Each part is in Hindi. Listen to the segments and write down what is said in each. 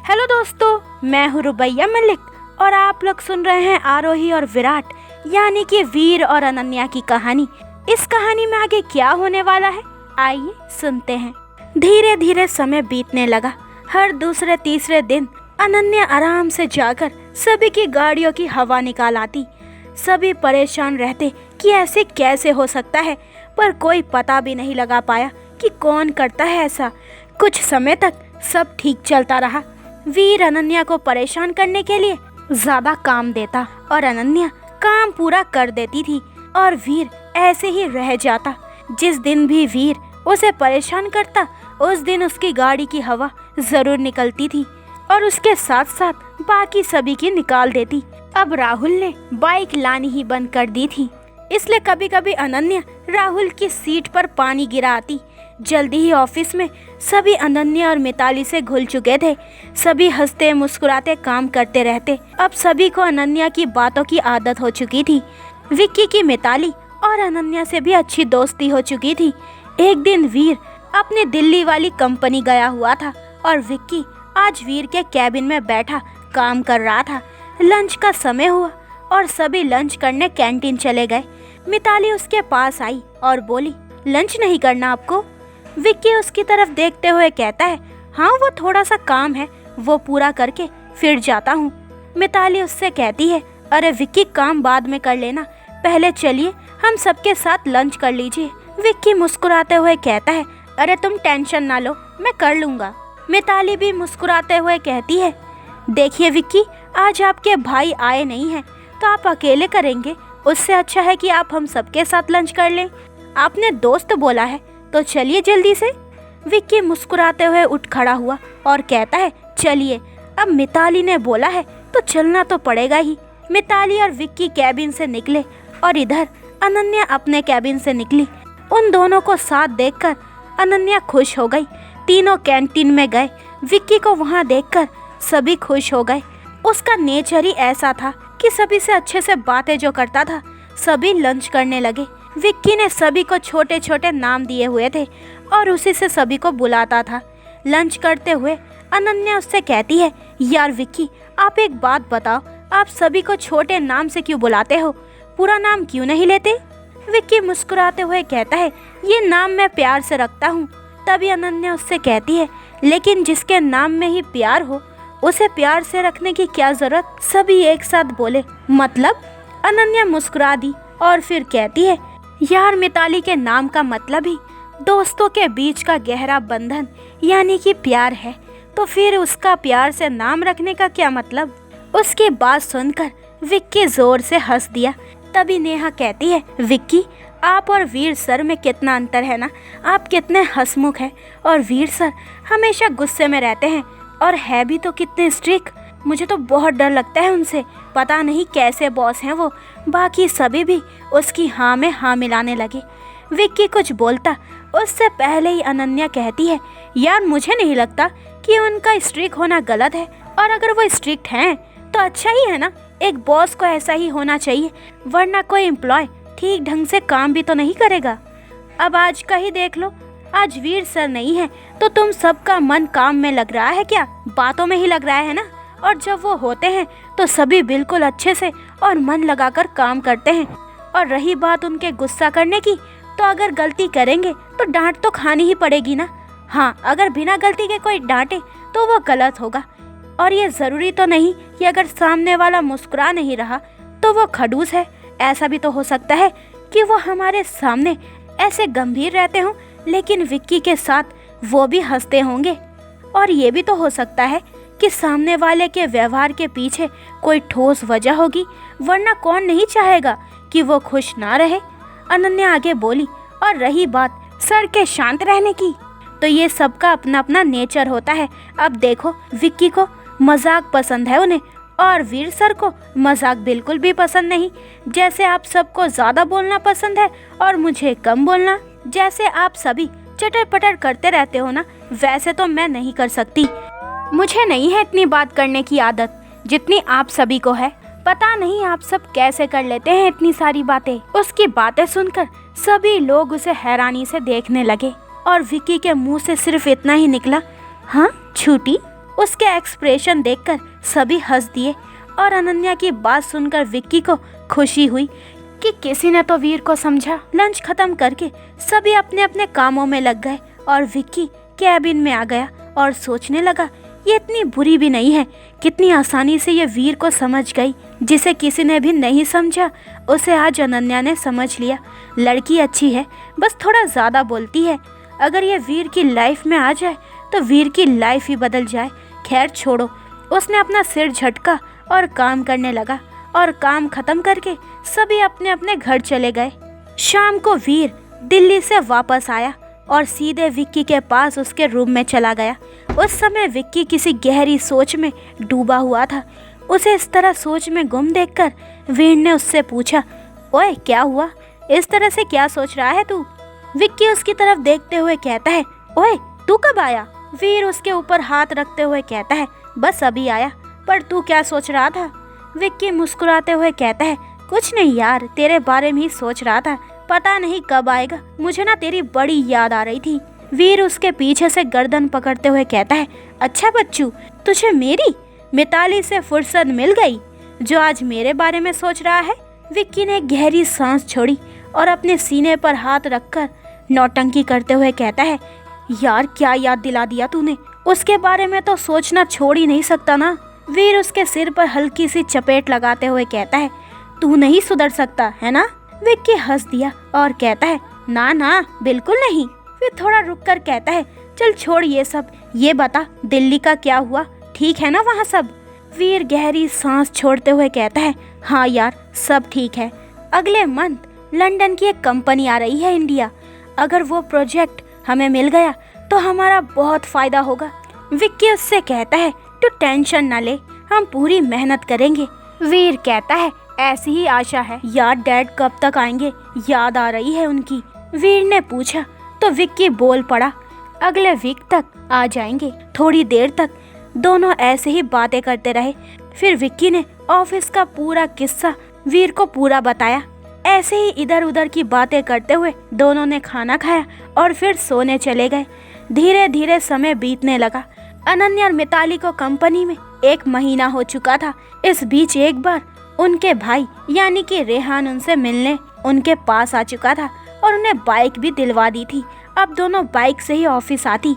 हेलो दोस्तों, मैं हूँ रुबैया मलिक और आप लोग सुन रहे हैं आरोही और विराट यानी कि वीर और अनन्या की कहानी। इस कहानी में आगे क्या होने वाला है, आइए सुनते हैं। धीरे धीरे समय बीतने लगा। हर दूसरे तीसरे दिन अनन्या आराम से जाकर सभी की गाड़ियों की हवा निकाल आती। सभी परेशान रहते कि ऐसे कैसे हो सकता है, पर कोई पता भी नहीं लगा पाया कि कौन करता है ऐसा। कुछ समय तक सब ठीक चलता रहा। वीर अनन्या को परेशान करने के लिए ज्यादा काम देता और अनन्या काम पूरा कर देती थी और वीर ऐसे ही रह जाता। जिस दिन भी वीर उसे परेशान करता उस दिन उसकी गाड़ी की हवा जरूर निकलती थी और उसके साथ साथ बाकी सभी की निकाल देती। अब राहुल ने बाइक लानी ही बंद कर दी थी, इसलिए कभी कभी अनन्या राहुल की सीट पर पानी गिराती। जल्दी ही ऑफिस में सभी अनन्या और मिताली से घुल चुके थे। सभी हंसते मुस्कुराते काम करते रहते। अब सभी को अनन्या की बातों की आदत हो चुकी थी। विक्की की मिताली और अनन्या से भी अच्छी दोस्ती हो चुकी थी। एक दिन वीर अपनी दिल्ली वाली कंपनी गया हुआ था और विक्की आज वीर के कैबिन में बैठा काम कर रहा था। लंच का समय हुआ और सभी लंच करने कैंटीन चले गए। मिताली उसके पास आई और बोली, लंच नहीं करना आपको? विक्की उसकी तरफ देखते हुए कहता है, हाँ वो थोड़ा सा काम है, वो पूरा करके फिर जाता हूँ। मिताली उससे कहती है, अरे विक्की काम बाद में कर लेना, पहले चलिए हम सबके साथ लंच कर लीजिए। विक्की मुस्कुराते हुए कहता है, अरे तुम टेंशन ना लो, मैं कर लूँगा। मिताली भी मुस्कुराते हुए कहती है, देखिए विक्की, आज आपके भाई आए नहीं हैं तो आप अकेले करेंगे, उससे अच्छा है कि आप हम सबके साथ लंच कर लें। आपने दोस्त बोला है तो चलिए जल्दी से। विक्की मुस्कुराते हुए उठ खड़ा हुआ और कहता है, चलिए, अब मिताली ने बोला है तो चलना तो पड़ेगा ही। मिताली और विक्की कैबिन से निकले और इधर अनन्या अपने कैबिन से निकली। उन दोनों को साथ देखकर अनन्या खुश हो गई। तीनों कैंटीन में गए। विक्की को वहाँ देखकर सभी खुश हो गए। उसका नेचर ही ऐसा था कि सभी से अच्छे से बातें जो करता था। सभी लंच करने लगे। विक्की ने सभी को छोटे छोटे नाम दिए हुए थे और उसी से सभी को बुलाता था। लंच करते हुए अनन्या उससे कहती है, यार विक्की, आप एक बात बताओ, आप सभी को छोटे नाम से क्यों बुलाते हो, पूरा नाम क्यों नहीं लेते? विक्की मुस्कुराते हुए कहता है, ये नाम मैं प्यार से रखता हूँ। तभी अनन्या उससे कहती है, लेकिन जिसके नाम में ही प्यार हो उसे प्यार से रखने की क्या जरूरत? सभी एक साथ बोले, मतलब? अनन्या मुस्कुरा दी और फिर कहती है, यार मिताली के नाम का मतलब ही दोस्तों के बीच का गहरा बंधन यानी कि प्यार है, तो फिर उसका प्यार से नाम रखने का क्या मतलब? उसकी बात सुनकर विक्की जोर से हंस दिया। तभी नेहा कहती है, विक्की, आप और वीर सर में कितना अंतर है ना, आप कितने हंसमुख हैं और वीर सर हमेशा गुस्से में रहते हैं और है भी तो कितने स्ट्रिक्ट। मुझे तो बहुत डर लगता है उनसे, पता नहीं कैसे बॉस हैं वो। बाकी सभी भी उसकी हाँ में हाँ मिलाने लगे। विक्की कुछ बोलता उससे पहले ही अनन्या कहती है, यार मुझे नहीं लगता कि उनका स्ट्रिक्ट होना गलत है, और अगर वो स्ट्रिक्ट हैं तो अच्छा ही है ना। एक बॉस को ऐसा ही होना चाहिए, वरना कोई एम्प्लॉय ठीक ढंग से काम भी तो नहीं करेगा। अब आज का ही देख लो, आज वीर सर नहीं है तो तुम सबका मन काम में लग रहा है क्या? बातों में ही लग रहा है ना। और जब वो होते हैं तो सभी बिल्कुल अच्छे से और मन लगाकर काम करते हैं। और रही बात उनके गुस्सा करने की, तो अगर गलती करेंगे तो डांट तो खानी ही पड़ेगी ना। हाँ, अगर बिना गलती के कोई डांटे तो वो गलत होगा। और ये ज़रूरी तो नहीं कि अगर सामने वाला मुस्कुरा नहीं रहा तो वो खड़ूस है। ऐसा भी तो हो सकता है कि वो हमारे सामने ऐसे गंभीर रहते हों, लेकिन विक्की के साथ वो भी हंसते होंगे। और ये भी तो हो सकता है कि सामने वाले के व्यवहार के पीछे कोई ठोस वजह होगी, वरना कौन नहीं चाहेगा कि वो खुश ना रहे। अनन्या आगे बोली, और रही बात सर के शांत रहने की, तो ये सबका अपना अपना नेचर होता है। अब देखो, विक्की को मजाक पसंद है उन्हें, और वीर सर को मजाक बिल्कुल भी पसंद नहीं। जैसे आप सबको ज़्यादा बोलना पसंद है और मुझे कम बोलना। जैसे आप सभी चटर पटर करते रहते हो ना, वैसे तो मैं नहीं कर सकती। मुझे नहीं है इतनी बात करने की आदत जितनी आप सभी को है। पता नहीं आप सब कैसे कर लेते हैं इतनी सारी बातें। उसकी बातें सुनकर सभी लोग उसे हैरानी से देखने लगे और विक्की के मुंह से सिर्फ इतना ही निकला, हाँ छूटी। उसके एक्सप्रेशन देखकर सभी हंस दिए और अनन्या की बात सुनकर विक्की को खुशी हुई कि किसी ने तो वीर को समझा। लंच खत्म करके सभी अपने अपने कामों में लग गए और विक्की कैबिन में आ गया और सोचने लगा ये इतनी बुरी भी नहीं है, कितनी आसानी से ये वीर को समझ गई। जिसे किसी ने भी नहीं समझा उसे आज अनन्या ने समझ लिया। लड़की अच्छी है, बस थोड़ा ज़्यादा बोलती है। अगर ये वीर की लाइफ में आ जाए तो वीर की लाइफ ही बदल जाए। खैर छोड़ो, उसने अपना सिर झटका और काम करने लगा और काम खत्म करके सभी अपने अपने घर चले गए। शाम को वीर दिल्ली से वापस आया और सीधे विक्की के पास उसके रूम में चला गया। उस समय विक्की किसी गहरी सोच में डूबा हुआ था। उसे इस तरह सोच में गुम देखकर वीर ने उससे पूछा, ओए क्या हुआ, इस तरह से क्या सोच रहा है तू? विक्की उसकी तरफ देखते हुए कहता है, ओए तू कब आया? वीर उसके ऊपर हाथ रखते हुए कहता है, बस अभी आया। पर तू क्या सोच रहा था? विक्की मुस्कुराते हुए कहता है, कुछ नहीं यार, तेरे बारे में ही सोच रहा था, पता नहीं कब आएगा, मुझे ना तेरी बड़ी याद आ रही थी। वीर उसके पीछे से गर्दन पकड़ते हुए कहता है, अच्छा बच्चू, तुझे मेरी मिताली से फुर्सत मिल गई जो आज मेरे बारे में सोच रहा है? विक्की ने गहरी सांस छोड़ी और अपने सीने पर हाथ रखकर नौटंकी करते हुए कहता है, यार क्या याद दिला दिया तूने, उसके बारे में तो सोचना छोड़ ही नहीं सकता ना। वीर उसके सिर पर हल्की सी चपेट लगाते हुए कहता है, तू नहीं सुधर सकता है ना? विक्की हंस दिया और कहता है, ना ना बिल्कुल नहीं। फिर थोड़ा रुक कर कहता है, चल छोड़ ये सब, ये बता दिल्ली का क्या हुआ, ठीक है ना वहाँ सब? वीर गहरी सांस छोड़ते हुए कहता है, हाँ यार सब ठीक है। अगले मंथ लंदन की एक कंपनी आ रही है इंडिया। अगर वो प्रोजेक्ट हमें मिल गया तो हमारा बहुत फायदा होगा। विक्की उससे कहता है, तू टेंशन ना ले, हम पूरी मेहनत करेंगे। वीर कहता है, ऐसी ही आशा है। यार डैड कब तक आएंगे, याद आ रही है उनकी। वीर ने पूछा तो विक्की बोल पड़ा, अगले वीक तक आ जाएंगे। थोड़ी देर तक दोनों ऐसे ही बातें करते रहे। फिर विक्की ने ऑफिस का पूरा किस्सा वीर को पूरा बताया। ऐसे ही इधर उधर की बातें करते हुए दोनों ने खाना खाया और फिर सोने चले गए। धीरे धीरे समय बीतने लगा। अनन्या और मिताली को कंपनी में 1 महीना हो चुका था। इस बीच एक बार उनके भाई यानी कि रेहान उनसे मिलने उनके पास आ चुका था और उन्हें बाइक भी दिलवा दी थी। अब दोनों बाइक से ही ऑफिस आती।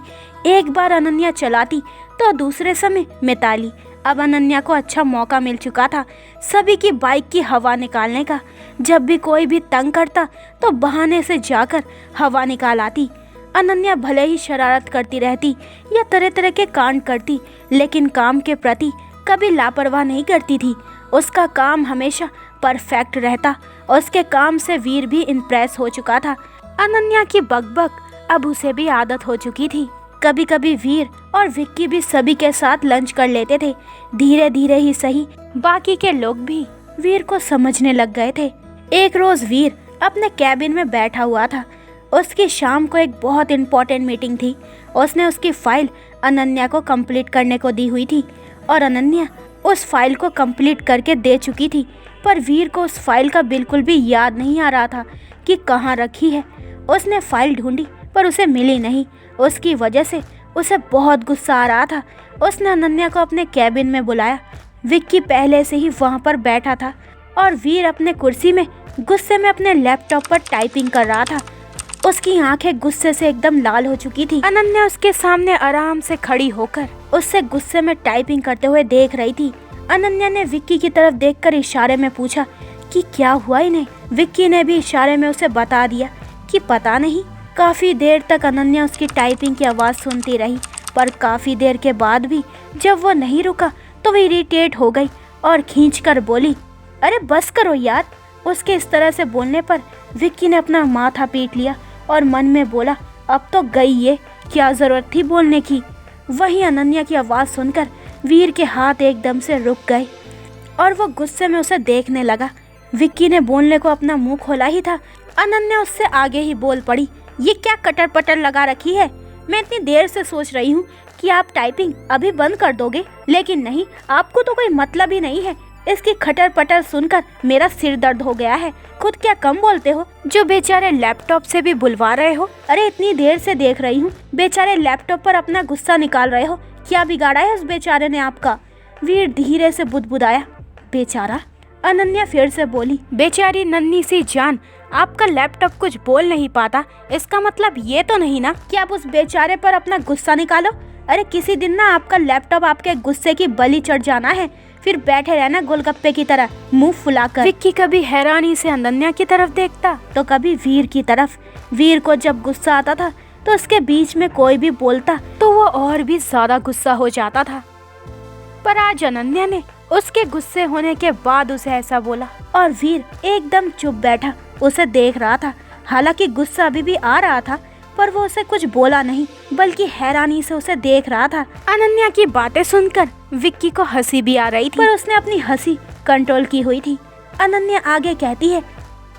एक बार अनन्या चलाती तो दूसरे समय मिताली। अब अनन्या को अच्छा मौका मिल चुका था सभी की बाइक की हवा निकालने का। जब भी कोई भी तंग करता तो बहाने से जाकर हवा निकाल आती। अनन्या भले ही शरारत करती रहती या तरह तरह के कांड करती, लेकिन काम के प्रति कभी लापरवाह नहीं करती थी। उसका काम हमेशा परफेक्ट रहता। उसके काम से वीर भी इम्प्रेस हो चुका था। अनन्या की बकबक अब उसे भी आदत हो चुकी थी। कभी कभी वीर और विक्की भी सभी के साथ लंच कर लेते थे। धीरे धीरे ही सही, बाकी के लोग भी वीर को समझने लग गए थे। एक रोज वीर अपने कैबिन में बैठा हुआ था। उसकी शाम को एक बहुत इम्पोर्टेंट मीटिंग थी। उसने उसकी फाइल अनन्या को कंप्लीट करने को दी हुई थी और अनन्या उस फाइल को कंप्लीट करके दे चुकी थी। पर वीर को उस फाइल का बिल्कुल भी याद नहीं आ रहा था कि कहाँ रखी है। उसने फाइल ढूंढी पर उसे मिली नहीं। उसकी वजह से उसे बहुत गुस्सा आ रहा था। उसने अनन्या को अपने कैबिन में बुलाया। विक्की पहले से ही वहाँ पर बैठा था और वीर अपने कुर्सी में गुस्से में अपने लैपटॉप पर टाइपिंग कर रहा था। उसकी आंखें गुस्से से एकदम लाल हो चुकी थी। अनन्या उसके सामने आराम से खड़ी होकर उससे गुस्से में टाइपिंग करते हुए देख रही थी। अनन्या ने विक्की की तरफ देखकर इशारे में पूछा कि क्या हुआ इन्हें। विक्की ने भी इशारे में उसे बता दिया कि पता नहीं। काफ़ी देर तक अनन्या उसकी टाइपिंग की आवाज़ सुनती रही, पर काफ़ी देर के बाद भी जब वो नहीं रुका तो वो इरिटेट हो गई और खींचकर बोली, अरे बस करो यार। उसके इस तरह से बोलने पर विक्की ने अपना माथा पीट लिया और मन में बोला, अब तो गई ये, क्या ज़रूरत थी बोलने की। वहीं अनन्या की आवाज़ सुनकर वीर के हाथ एकदम से रुक गए और वो गुस्से में उसे देखने लगा। विक्की ने बोलने को अपना मुंह खोला ही था, अनन्या उससे आगे ही बोल पड़ी, ये क्या कटर पटर लगा रखी है? मैं इतनी देर से सोच रही हूँ कि आप टाइपिंग अभी बंद कर दोगे, लेकिन नहीं, आपको तो कोई मतलब ही नहीं है। इसकी खटर पटर सुनकर मेरा सिर दर्द हो गया है। खुद क्या कम बोलते हो जो बेचारे लैपटॉप से भी बुलवा रहे हो? अरे इतनी देर से देख रही हूँ, बेचारे लैपटॉप पर अपना गुस्सा निकाल रहे हो, क्या बिगाड़ा है उस बेचारे ने आपका? वीर धीरे से बुदबुदाया। बेचारा? अनन्या फिर से बोली। बेचारी नन्ही सी जान, आपका लैपटॉप कुछ बोल नहीं पाता, इसका मतलब ये तो नहीं ना कि आप उस बेचारे पर अपना गुस्सा निकालो। अरे किसी दिन ना आपका लैपटॉप आपके गुस्से की बलि चढ़ जाना है, फिर बैठे रहना गोलगप्पे की तरह मुंह फुलाकर। विक्की कभी हैरानी से अनन्या की तरफ देखता तो कभी वीर की तरफ। वीर को जब गुस्सा आता था तो उसके बीच में कोई भी बोलता तो वो और भी ज्यादा गुस्सा हो जाता था। पर आज अनन्या ने उसके गुस्से होने के बाद उसे ऐसा बोला और वीर एकदम चुप बैठा उसे देख रहा था। हालांकि गुस्सा अभी भी आ रहा था पर वो उसे कुछ बोला नहीं, बल्कि हैरानी से उसे देख रहा था। अनन्या की बातें सुनकर विक्की को हंसी भी आ रही थी, पर उसने अपनी हंसी कंट्रोल की हुई थी। अनन्या आगे कहती है,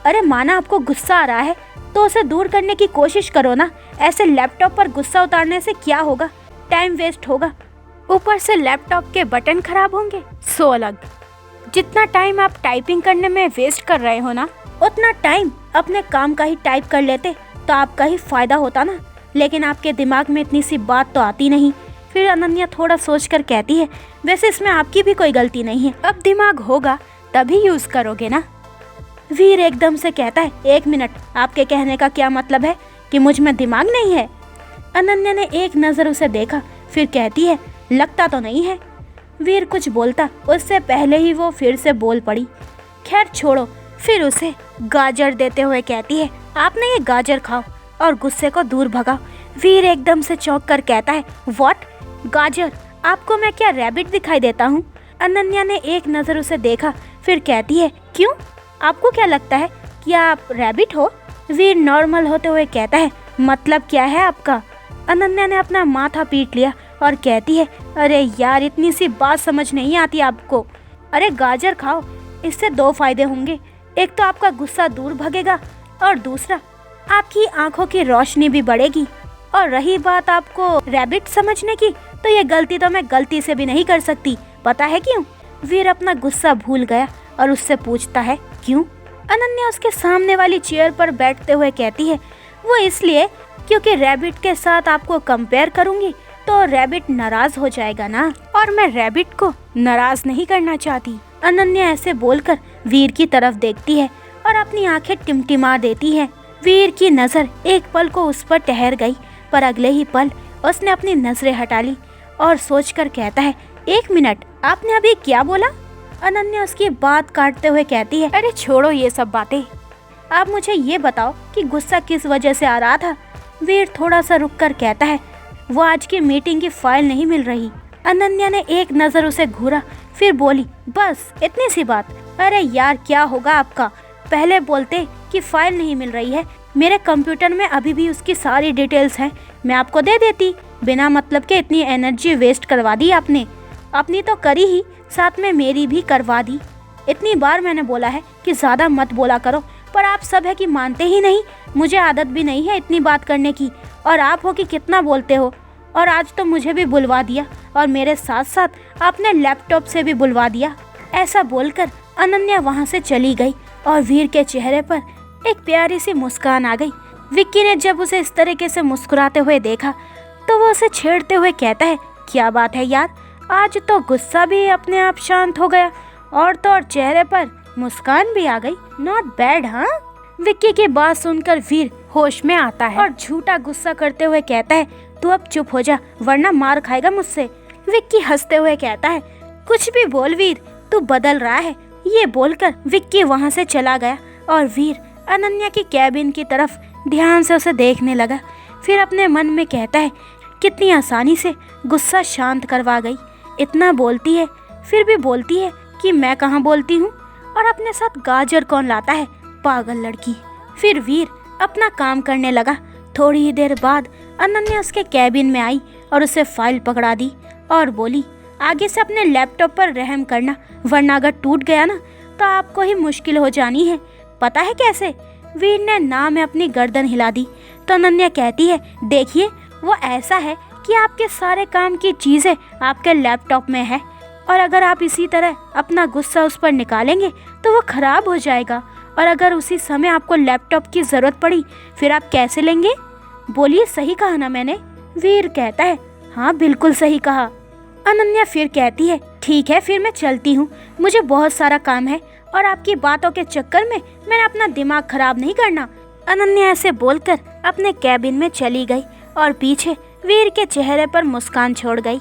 अरे माना आपको गुस्सा आ रहा है तो उसे दूर करने की कोशिश करो ना। ऐसे लैपटॉप पर गुस्सा उतारने से क्या होगा? टाइम वेस्ट होगा, ऊपर से लैपटॉप के बटन खराब होंगे। सो अलग, जितना टाइम आप टाइपिंग करने में वेस्ट कर रहे हो ना, उतना टाइम अपने काम का ही टाइप कर लेते तो आपका ही फायदा होता ना। लेकिन आपके दिमाग में इतनी सी बात तो आती नहीं। फिर अनन्या थोड़ा सोचकर कहती है, वैसे इसमें आपकी भी कोई गलती नहीं है, अब दिमाग होगा तभी यूज करोगे ना। वीर एकदम से कहता है, एक मिनट, आपके कहने का क्या मतलब है कि मुझ में दिमाग नहीं है? अनन्या ने एक नजर उसे देखा, फिर कहती है, लगता तो नहीं है। वीर कुछ बोलता उससे पहले ही वो फिर से बोल पड़ी। खैर छोड़ो। फिर उसे गाजर देते हुए कहती है, आपने ये गाजर खाओ और गुस्से को दूर भगाओ। वीर एकदम से चौंक कर कहता है, व्हाट? गाजर? आपको मैं क्या रैबिट दिखाई देता हूँ? अनन्या ने एक नज़र उसे देखा, फिर कहती है, क्यों, आपको क्या लगता है कि आप रैबिट हो? वीर नॉर्मल होते हुए कहता है, मतलब क्या है आपका? अनन्या ने अपना माथा पीट लिया और कहती है, अरे यार, इतनी सी बात समझ नहीं आती आपको। अरे गाजर खाओ, इससे दो फायदे होंगे, एक तो आपका गुस्सा दूर भगेगा और दूसरा आपकी आंखों की रोशनी भी बढ़ेगी। और रही बात आपको रैबिट समझने की, तो ये गलती तो मैं गलती से भी नहीं कर सकती। पता है क्यों? वीर अपना गुस्सा भूल गया और उससे पूछता है, क्यों? अनन्या उसके सामने वाली चेयर पर बैठते हुए कहती है, वो इसलिए क्योंकि रैबिट के साथ आपको कंपेयर करूंगी तो रैबिट नाराज हो जाएगा ना, और मैं रैबिट को नाराज नहीं करना चाहती। अनन्या ऐसे बोलकर वीर की तरफ देखती है और अपनी आंखें टिमटिमा देती है। वीर की नज़र एक पल को उस पर ठहर गई, पर अगले ही पल उसने अपनी नजरें हटा ली और सोचकर कहता है, एक मिनट, आपने अभी क्या बोला? अनन्या उसकी बात काटते हुए कहती है, अरे छोड़ो ये सब बातें, आप मुझे ये बताओ कि गुस्सा किस वजह से आ रहा था? वीर थोड़ा सा रुक कर कहता है, वो आज की मीटिंग की फाइल नहीं मिल रही। अनन्या ने एक नज़र उसे घूरा, फिर बोली, बस इतनी सी बात? अरे यार, क्या होगा आपका? पहले बोलते कि फाइल नहीं मिल रही है, मेरे कंप्यूटर में अभी भी उसकी सारी डिटेल्स हैं, मैं आपको दे देती। बिना मतलब के इतनी एनर्जी वेस्ट करवा दी आपने। अपनी तो करी ही, साथ में मेरी भी करवा दी। इतनी बार मैंने बोला है कि ज़्यादा मत बोला करो, पर आप सब है कि मानते ही नहीं। मुझे आदत भी नहीं है इतनी बात करने की, और आप हो कि कितना बोलते हो। और आज तो मुझे भी बुलवा दिया, और मेरे साथ साथ आपने लैपटॉप से भी बुलवा दिया। ऐसा बोलकर अनन्या वहाँ से चली गई और वीर के चेहरे पर एक प्यारी सी मुस्कान आ गई। विक्की ने जब उसे इस तरीके से मुस्कुराते हुए देखा तो वो उसे छेड़ते हुए कहता है, क्या बात है यार, आज तो गुस्सा भी अपने आप शांत हो गया और तो और चेहरे पर मुस्कान भी आ गई। नॉट बैड, हाँ? विक्की की बात सुनकर वीर होश में आता है और झूठा गुस्सा करते हुए कहता है, तू अब चुप हो जा वरना मार खाएगा मुझसे। विक्की हंसते हुए कहता है, कुछ भी बोल वीर, तू बदल रहा है। ये बोलकर विक्की वहाँ से चला गया और वीर अनन्या की कैबिन की तरफ ध्यान से उसे देखने लगा। फिर अपने मन में कहता है, कितनी आसानी से गुस्सा शांत करवा गई। इतना बोलती है फिर भी बोलती है कि मैं कहाँ बोलती हूँ, और अपने साथ गाजर कौन लाता है, पागल लड़की। फिर वीर अपना काम करने लगा। थोड़ी ही देर बाद अनन्या उसके कैबिन में आई और उसे फाइल पकड़ा दी और बोली, आगे से अपने लैपटॉप पर रहम करना, वरना अगर टूट गया ना तो आपको ही मुश्किल हो जानी है। पता है कैसे? वीर ने ना में अपनी गर्दन हिला दी तो अनन्या कहती है, देखिए वो ऐसा है कि आपके सारे काम की चीज़ें आपके लैपटॉप में है, और अगर आप इसी तरह अपना गुस्सा उस पर निकालेंगे तो वो खराब हो जाएगा, और अगर उसी समय आपको लैपटॉप की ज़रूरत पड़ी फिर आप कैसे लेंगे? बोलिए, सही कहा ना मैंने? वीर कहता है, हाँ बिल्कुल सही कहा। अनन्या फिर कहती है ठीक है फिर मैं चलती हूँ, मुझे बहुत सारा काम है और आपकी बातों के चक्कर में मैंने अपना दिमाग खराब नहीं करना। अनन्या ऐसे बोलकर अपने कैबिन में चली गई और पीछे वीर के चेहरे पर मुस्कान छोड़ गई।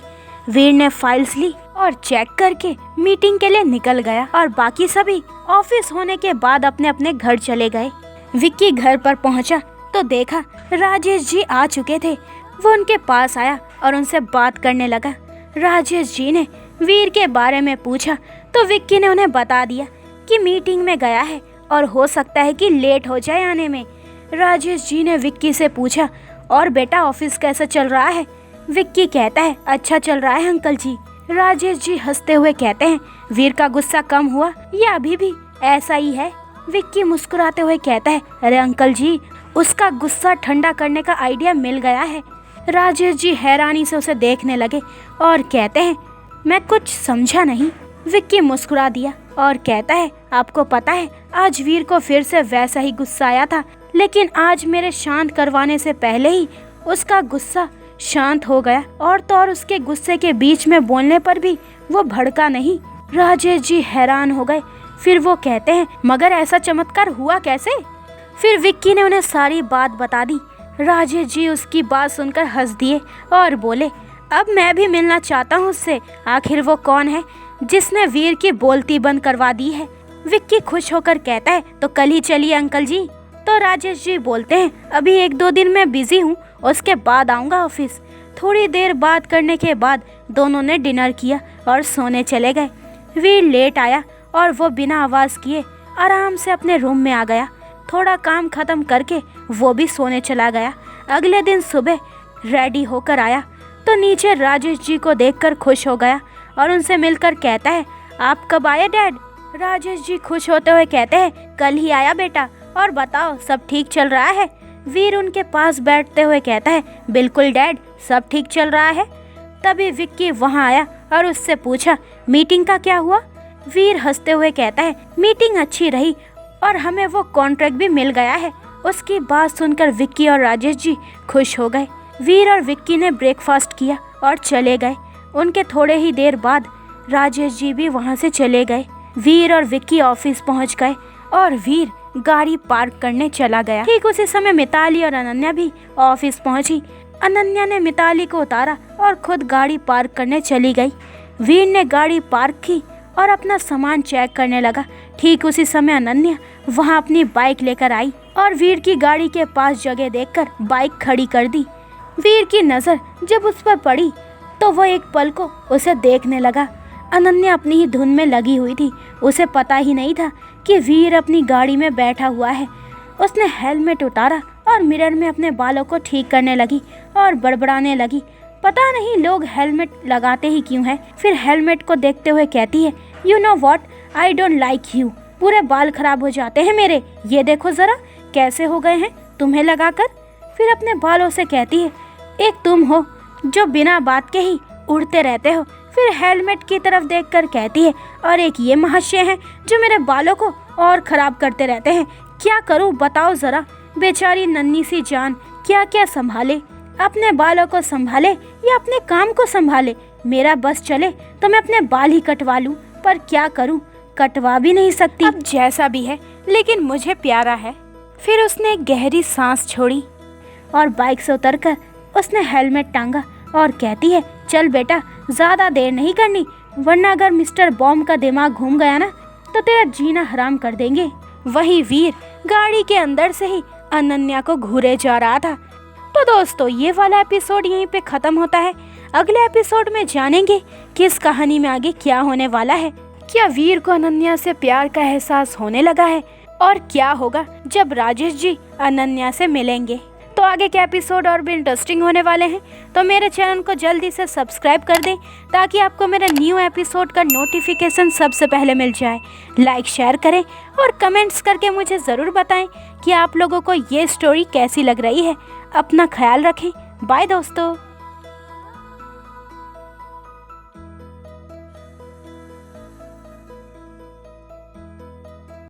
वीर ने फाइल्स ली और चेक करके मीटिंग के लिए निकल गया और बाकी सभी ऑफिस होने के बाद अपने अपने घर चले गए। विक्की घर पर पहुंचा तो देखा राजेश जी आ चुके थे। वो उनके पास आया और उनसे बात करने लगा। राजेश जी ने वीर के बारे में पूछा तो विक्की ने उन्हें बता दिया कि मीटिंग में गया है और हो सकता है कि लेट हो जाए आने में। राजेश जी ने विक्की से पूछा और बेटा ऑफिस कैसा चल रहा है? विक्की कहता है अच्छा चल रहा है अंकल जी। राजेश जी हंसते हुए कहते हैं वीर का गुस्सा कम हुआ या अभी भी ऐसा ही है? विक्की मुस्कुराते हुए कहता है अरे अंकल जी उसका गुस्सा ठंडा करने का आइडिया मिल गया है। राजेश जी हैरानी से उसे देखने लगे और कहते हैं मैं कुछ समझा नहीं। विक्की मुस्कुरा दिया और कहता है आपको पता है आज वीर को फिर से वैसा ही गुस्सा आया था, लेकिन आज मेरे शांत करवाने से पहले ही उसका गुस्सा शांत हो गया और तो और उसके गुस्से के बीच में बोलने पर भी वो भड़का नहीं। राजेश जी हैरान हो गए। फिर वो कहते हैं मगर ऐसा चमत्कार हुआ कैसे? फिर विक्की ने उन्हें सारी बात बता दी। राजेश जी उसकी बात सुनकर हंस दिए और बोले अब मैं भी मिलना चाहता हूँ उससे, आखिर वो कौन है जिसने वीर की बोलती बंद करवा दी है? विक्की खुश होकर कहता है तो कल ही चलिए अंकल जी। तो राजेश जी बोलते हैं अभी 1-2 दिन मैं बिजी हूँ, उसके बाद आऊँगा ऑफिस। थोड़ी देर बात करने के बाद दोनों ने डिनर किया और सोने चले गए। वीर लेट आया और वो बिना आवाज़ किए आराम से अपने रूम में आ गया। थोड़ा काम खत्म करके वो भी सोने चला गया। अगले दिन सुबह रेडी होकर आया तो नीचे राजेश जी को देखकर खुश हो गया और उनसे मिलकर कहता है आप कब आए डैड? राजेश जी खुश होते हुए कहते हैं कल ही आया बेटा, और बताओ सब ठीक चल रहा है? वीर उनके पास बैठते हुए कहता है बिल्कुल डैड सब ठीक चल रहा है। तभी विक्की वहां आया और उससे पूछा मीटिंग का क्या हुआ? वीर हंसते हुए कहता है मीटिंग अच्छी रही और हमें वो कॉन्ट्रैक्ट भी मिल गया है। उसकी बात सुनकर विक्की और राजेश जी खुश हो गए। वीर और विक्की ने ब्रेकफास्ट किया और चले गए। उनके थोड़े ही देर बाद राजेश जी भी वहां से चले गए। वीर और विक्की ऑफिस पहुंच गए और वीर गाड़ी पार्क करने चला गया। ठीक उसी समय मिताली और अनन्या भी ऑफिस पहुंची। अनन्या ने मिताली को उतारा और खुद गाड़ी पार्क करने चली गई। वीर ने गाड़ी पार्क की और अपना सामान चेक करने लगा। ठीक उसी समय अनन्या वहां अपनी बाइक लेकर आई और वीर की गाड़ी के पास जगह देखकर बाइक खड़ी कर दी। वीर की नज़र जब उस पर पड़ी तो वो एक पल को उसे देखने लगा। अनन्या अपनी ही धुन में लगी हुई थी। उसे पता ही नहीं था कि वीर अपनी गाड़ी में बैठा हुआ है। उसने हेलमेट उतारा और मिरर में अपने बालों को ठीक करने लगी और बड़बड़ाने लगी। पता नहीं लोग हेलमेट लगाते ही क्यों है। फिर हेलमेट को देखते हुए कहती है you know what, I don't like you. पूरे बाल खराब हो जाते हैं मेरे, ये देखो ज़रा कैसे हो गए हैं तुम्हें लगाकर। फिर अपने बालों से कहती है एक तुम हो जो बिना बात के ही उड़ते रहते हो। फिर हेलमेट की तरफ देखकर कहती है और एक ये महाशय हैं जो मेरे बालों को और ख़राब करते रहते हैं। क्या करूं बताओ ज़रा, बेचारी नन्ही सी जान क्या क्या संभाले, अपने बालों को संभाले या अपने काम को संभाले। मेरा बस चले तो मैं अपने बाल ही कटवा लूं, पर क्या करूं, कटवा भी नहीं सकती। अब जैसा भी है लेकिन मुझे प्यारा है। फिर उसने एक गहरी सांस छोड़ी और बाइक से उतरकर उसने हेलमेट टांगा और कहती है चल बेटा ज़्यादा देर नहीं करनी, वरना अगर मिस्टर बॉम्ब का दिमाग घूम गया ना तो तेरा जीना हराम कर देंगे। वही वीर गाड़ी के अंदर से ही अनन्या को घूरे जा रहा था। तो दोस्तों ये वाला एपिसोड यहीं पे ख़त्म होता है। अगले एपिसोड में जानेंगे कि इस कहानी में आगे क्या होने वाला है। क्या वीर को अनन्या से प्यार का एहसास होने लगा है और क्या होगा जब राजेश जी अनन्या से मिलेंगे। तो आगे के एपिसोड और भी इंटरेस्टिंग होने वाले हैं, तो मेरे चैनल को जल्दी से सब्सक्राइब कर दें ताकि आपको मेरा न्यू एपिसोड का नोटिफिकेशन सबसे पहले मिल जाए। लाइक शेयर करें और कमेंट्स करके मुझे ज़रूर बताएं कि आप लोगों को ये स्टोरी कैसी लग रही है। अपना ख्याल रखें। बाय दोस्तों।